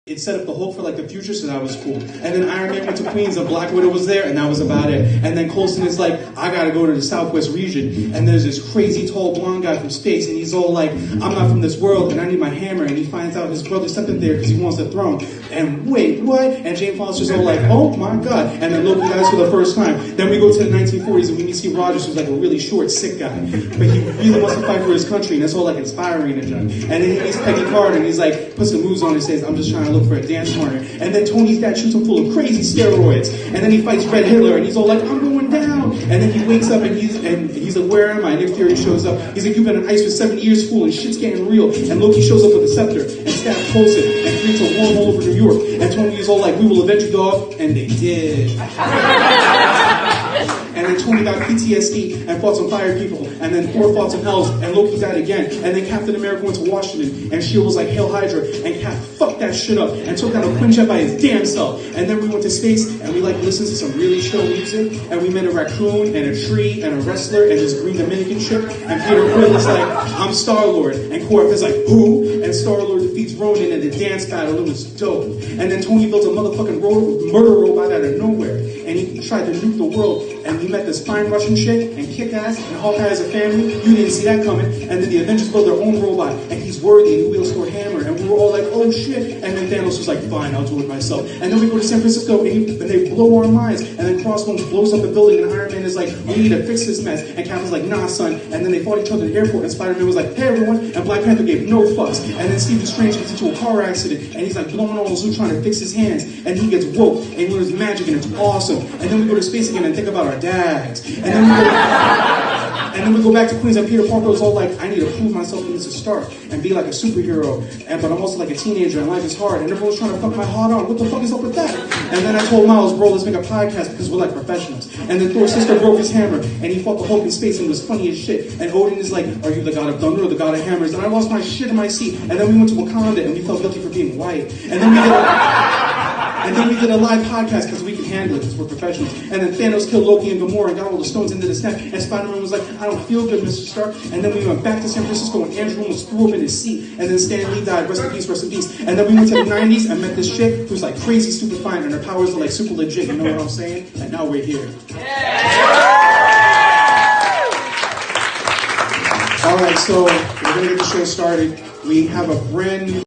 It set up the Hulk for like the future, so that was cool. And then Iron Man went to Queens and Black Widow was there, and that was about it. And then Coulson is like, I gotta go to the Southwest region. And there's this crazy tall blonde guy from space, and he's all like, I'm not from this world, and I need my hammer. And he finds out his brother's up in there because he wants the throne. And wait, what? And Jane Foster's all like, oh my god. And then Loki dies for the first time. Then we go to the 1940s, and we see Rogers, who's like a really short, sick guy. But he really wants to fight for his country, and it's all like inspiring and junk. And then he meets Peggy Carter, and he's like, puts some moves on and says, I'm just trying to look for a dance partner. And then Tony's dad shoots him full of crazy steroids. And then he fights Red Hitler, and he's all like, I'm going down. And then he wakes up, and he's like, where am I? Nick Fury shows up. He's like, you've been on ice for 7 years, fool, and shit's getting real. And Loki shows up with a scepter and stabs Coulson and creates a wormhole over New York. And Tony is all like, we will avenge you, dog. And they did. And then Tony got PTSD and fought some fire people. And then Thor fought some hells, and Loki died again. And then Captain America went to Washington, and S.H.I.E.L.D. was like, Hail Hydra. And Cap fucked that shit up and took down a Quinjet by his damn self. And then we went to space, and we like listened to some really chill music. And we met a raccoon and a tree and a wrestler and this green Dominican chick. And Peter Quill is like, I'm Star-Lord. And Korf is like, who? And Star-Lord defeats Ronan in the dance battle. It was dope. And then Tony built a motherfucking murder robot out of nowhere. And he tried to nuke the world. And he met this fine Russian chick and Kick-Ass and Hawkeye as a family. You didn't see that coming. And then the Avengers built their own robot. And he's worthy and he wields Thor hammer. And we were all like, oh shit. And then Thanos was like, fine, I'll do it myself. And then we go to San Francisco and they blow our minds. And then Crossbones blows up the building and Iron Man is like, we need to fix this mess. And Cap was like, nah, son. And then they fought each other at the airport. And Spider-Man was like, hey everyone. And Black Panther gave no fucks. And then Stephen Strange gets into a car accident. And he's like blowing all those trying to fix his hands. And he gets woke. And he learns magic and it's awesome. And then we go to space again and think about our dads. And then we go back to Queens, and Peter Parker was all like, I need to prove myself in this Stark and be like a superhero, but I'm also like a teenager and life is hard, and everyone's trying to fuck my heart on. What the fuck is up with that? And then I told Miles, bro, let's make a podcast because we're like professionals. And then Thor's sister broke his hammer, and he fought the Hulk in space, and it was funny as shit. And Odin is like, are you the god of thunder or the god of hammers? And I lost my shit in my seat. And then we went to Wakanda, and we felt guilty for being white. And then we did a live podcast because we can handle it because we're professionals. And then Thanos killed Loki and Gamora and got all the stones into the snap. And Spider-Man was like, I don't feel good, Mr. Stark. And then we went back to San Francisco and Andrew almost threw him in his seat. And then Stan Lee died, rest in peace, rest in peace. And then we went to the 90s and met this chick who's like crazy, super fine, and her powers are like super legit, you know what I'm saying? And now we're here. Alright, so we're going to get the show started. We have a brand new